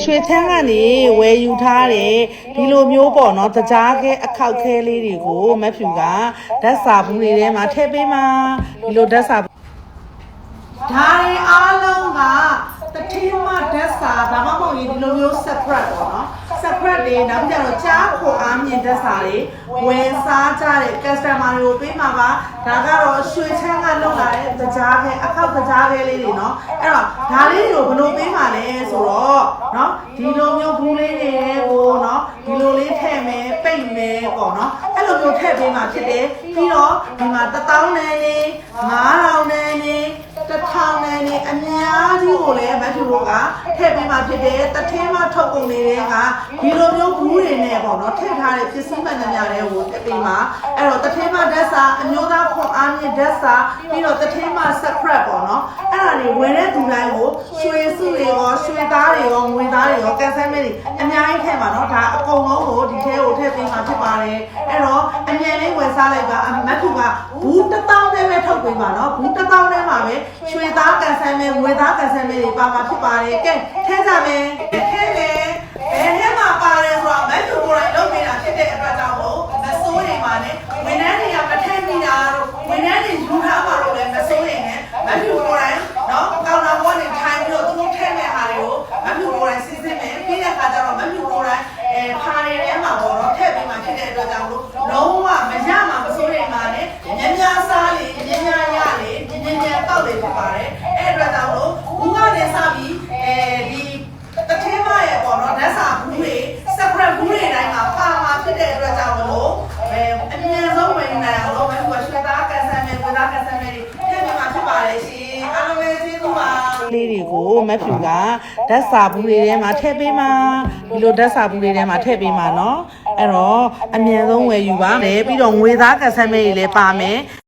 ရွှေချမ်းကနေဝယ်ယူထားတဲ့ဒီလိုမျိုးပေါ့နော်တကြားခဲအခောက်ခဲလေးတွေကိုမက်ဖြူကဓာတ်စာဘူးတွေထဲမှာထည့်ပေးမှာဒီလိုဓာတ်စာဒါတွေအားလုံးကတထင်းမဓာတ်စာဒါမှမဟုတ်ရင်ဒီလိုမျိုး separate ပေါ့နော် separate တွေနောက်ကြတော့ကြားခိုအားမြင်ဓာတ်စာတွေဝယ်စားကြတဲ့ customer တွေကိုပေးမှာပါဒါကတော့ရွှေချမ်းကလောက်လာတဲ့တကြားခဲအခောက်တကြားခဲလေးတွေနော်အဲ့တော့ဒါလေးတွေကိုဘယ်လိုပေးမှာလဲဆိုတော့နော်ဒီလိုမျိုးဘူးလေးတွေကိုနော်ဒီလိုလေးထည့်မယ်ပိတ်မယ်ပေါ့နော်အဲ့လိုမျိုးထည့်ပေးမှာဖြစ်တယ်ပြီးတော့ဒီမှာ1000နဲ့နေ9000နဲ့နေ1000နဲ့နေအများကြီးကိုလည်းမက်ဖြူတို့ကထည့်ပေးမှာဖြစ်တယ်တထင်းမထုတ်ကုန်တွေကဒီလိုမျိုးဘူးတွေနဲ့ပေါ့နော်ထည့်ထားတဲ့ပစ္စည်းမှန်သမျှတွေကိုထည့်ပေးမှာအဲ့တော့တထင်းမဓာတ်စာအမျိုးသားခွန်အားမြင့်ဓာတ်စာပြီးတော့တထင်းမ separate ပေါ့နော်အဲ့ဒါတွေဝင်တဲ့သူတိုင်းကိုရွှေစုတွေရောရွှေသားတွေရောငွေသားတွေရောကန်ဆယ်မဲတွေအများကြီးထည့်မှာနော်ဒါအကုန်လုံးကိုဒီထဲကိုထည့်ပေးမှာဖြစ်ပါတယ်အဲ့တော့အမြန်လေးဝယ်စားလိုက်ပါမက်ဖြူကဘူး1000နဲ့ပဲထုတ်ပေးပါနော်ဘူး1000နဲ့မှာပဲရွှေသားကန်ဆယ်မဲငွေသားကန်ဆယ်မဲတွေပါမှာဖြစ်ပါတယ်ကဲထဲကြမယ်ထဲမယ်ဘယ်ထဲမှာပါတယ်ဆိုတော့မက်ဖြူကိုယ်တိုင်လုပ်ပေးတာဖြစ်တဲ့အတွက်ကြောင့်မို့မစိုးရိမ်ပါနဲ့ဝန်ထမ်းတွေကမထည့်မိတာတို့ဝန်ထမ်းတွေယူထားပါလို့လည်းမစိုးရိမ်နဲ့မက်ဖြူကိုယ်တိုင်နော်ကောင်းတာဘောနေထိုင်ပြီးတော့သူတို့ထည့်မဲ့ဟာတွေကိုမက်ဖြူကိုယ်တိုင်စစ်စစ်မယ်ပြီးတဲ့အခါကျတော့မက်ဖြူကိုယ်တိုင်ဖားတွေထဲမှာပေါ့နော်ထည့်ပြီးမှဖြစ်တဲ့အတွက်ကြောင့်မို့လုံးဝမရမှာမစိုးရိမ်ပါနဲ့များစားလေများရလေများတောက်လေဖြစ်ပါတယ်အဲ့အတွက်ကြောင့်မို့ဘူးကနေစပြီးဒီတထင်းမရဲ့ပေါ့နော်ဓာတ်စာဘူးတွေ separate ဘူးတွေတိုင်းမှာပါမှာဖြစ်တဲ့အတွက်ကြောင့်မို့အမြန်ဆုံးဝင်နိုင်အောင်လို့မက်ဖြူကရွှေသားကန်ဆယ်မဲဝေသားကန်ဆယ်မဲတွေထည့်ပြီးမှဖြစ်ပါတယ်ရှင်အားလုံးပဲကျေးဇူးပါလေးတွေကိုမက်ဖြူကဓာတ်စာဘူးတွေထဲမှာထည့်ပေးမှာဒီလိုဓာတ်စာဘူးတွေထဲမှာထည့်ပေးမှာเนาะအဲ့တော့အမြန်ဆုံးဝယ်ယူပါမယ်ပြီးတော့ငွေသားကန်ဆယ်မဲတွေလည်းပါမယ်